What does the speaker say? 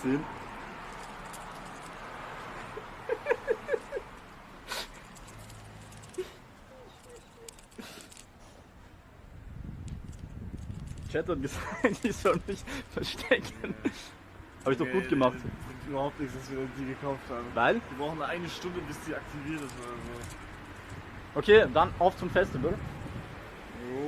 gesehen. Chat hat gesagt, ich soll mich verstecken. Habe ich doch gut gemacht. Bringt überhaupt nichts, dass wir die gekauft haben. Weil? Wir brauchen eine Stunde, bis die aktiviert ist oder so. Okay, dann auf zum Festival.